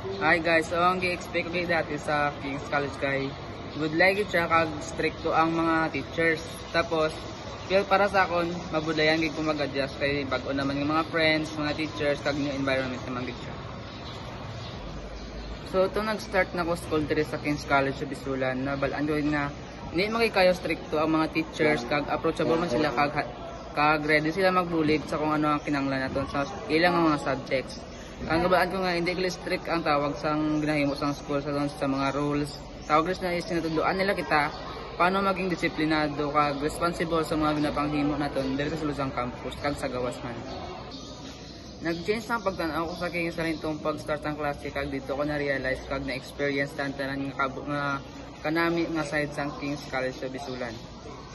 Hi guys, so ang gi-expect ko dati sa King's College kay would like it siya kag stricto ang mga teachers. Tapos feel para sa akon mabudayan gid ko mag-adjust kay bag-o naman ng mga friends, mga teachers kag new environment naman gid siya. So to nag-start na ko school diri sa King's College sa Bisulan, nabalaan ko nga hindi magikayo stricto ang mga teachers kag approachable man sila kag ready sila magbulig sa kung ano ang kinahanglan naton sa ilang mga subjects. Ang gabaan ko nga hindi ko strict ang tawag sa ginahimo sa school sa mga rules. Tawag na is sinatudloan nila kita paano maging disiplinado kag responsible sa mga ginapanghimo naton diri sa Suluzang campus kag sa gawas man. Nag-change na pagtan-aw ko sa kay sa rintong pag-start ang klase kag dito ko na-realize kag na-experience tantanan nga kanami nga side sa King's College sa Bisulan.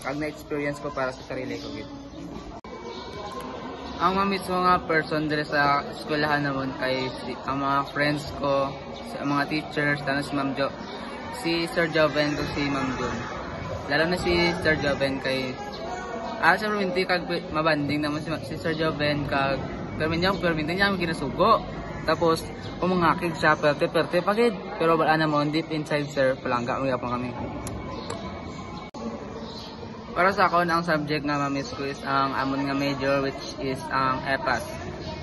Kag na-experience ko para sa sarili ko gid. Ang mga mismo nga person dire sa eskwelahan naman kay ang mga friends ko, sa mga teachers, tanong si Ma'am Jo, si Sir Joven ko si Ma'am Jun. Lalo na si Sir Joven kay sa perminti kag mabanding naman si Sir Joven kag perminti niya ginasugo. Tapos umangakig siya perte pagid pero wala namon deep inside sir palangga mo yapon kami. Para sa akon ang subject nga ma-miss ko is ang amon nga major which is ang EPAS.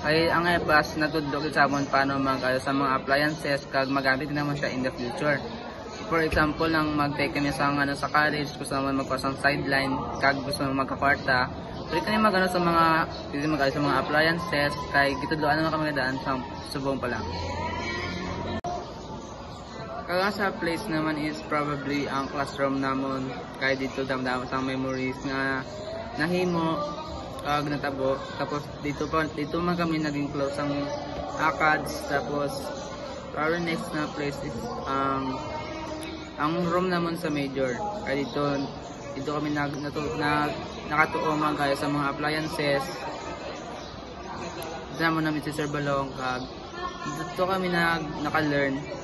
Kay ang EPAS natudlo sa amon paano mag-ayo sa mga appliances kag magamit naman siya in the future. For example, nang mag-take kami sa sa college, gusto naman magpasang sideline kag gusto naman magkakwarta. Pwede kami mag-ano sa mga appliances kay gitudloan naman kami daan sa subong pa lang. Kaya sa place naman is probably ang classroom namon kay dito damdam sa memories nga nahimo kag natabo. Tapos dito man kami naging close ang ACADS. Tapos our next na place is ang room naman sa major kay dito kami nakatuo man kaya sa mga appliances. Damo namin si Sir Balong kag dito kami naka-learn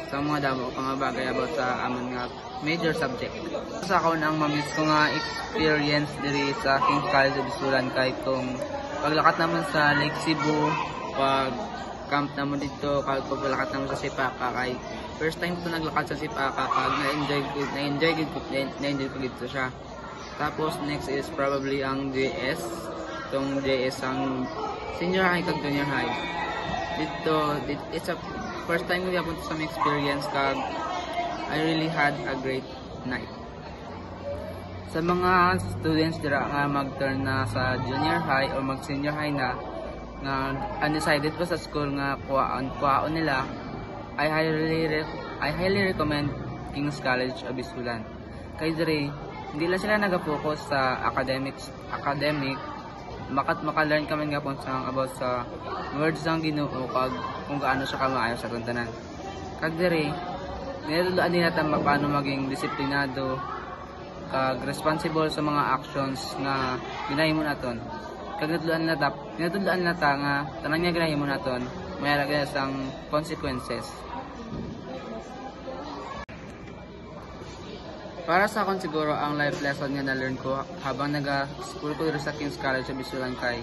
sa mga damo pang bagay about sa amon nga major subject. Sa ako nang mamiss ko nga experience diri sa King's College sa Bisulan kay kung paglakat naman sa Lake Cebu, pag camp naman dito, kag paglakat naman sa Sipaka kay first time ko naglakad sa Sipaka kag na-enjoy ko dito siya. Tapos next is probably ang JS. Itong JS ang senior high kag junior high. Dito it's a first time ko yapon sa experience kag I really had a great night. Sa mga students dira nga mag-turn na sa junior high o mag-senior high na nga undecided pa sa school nga kuhaon nila, I highly recommend King's College of Bisulan. Kay dire hindi lang sila nag-focus sa academic maka-learn kami nga po about sa words ng Ginoo kag kung gaano siya kamaayo sa tanan. Kag dire nilulaan nila paano maging disiplinado kag responsible sa mga actions nga ginahimo naton. Kag nilulaan nila ta nga tanan nga ginahimo naton mayara gyud sang consequences. Para sa akon siguro ang life lesson nga na-learn ko habang naga-school ko dito sa King's College sa Bisulan kay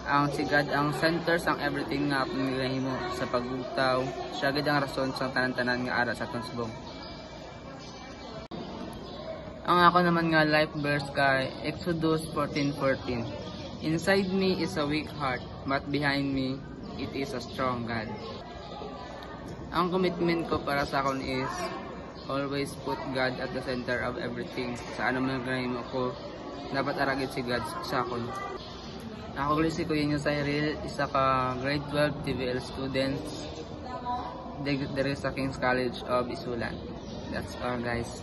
ang sigad ang center sang everything nga akong ginahimo sa pagbutaw, siya gid ang rason sa tanan-tanan nga ara sa atong subong. Ang ako naman nga life verse kay Exodus 14:14. Inside me is a weak heart, but behind me it is a strong God. Ang commitment ko para sa akon is always put God at the center of everything. Sa ano man ginahimo ko, dapat aragid si God sa akon. Ako si Kuya Nyo Cyril, isa ka grade 12 TVL students diri sa King's College of Bisulan. That's all guys.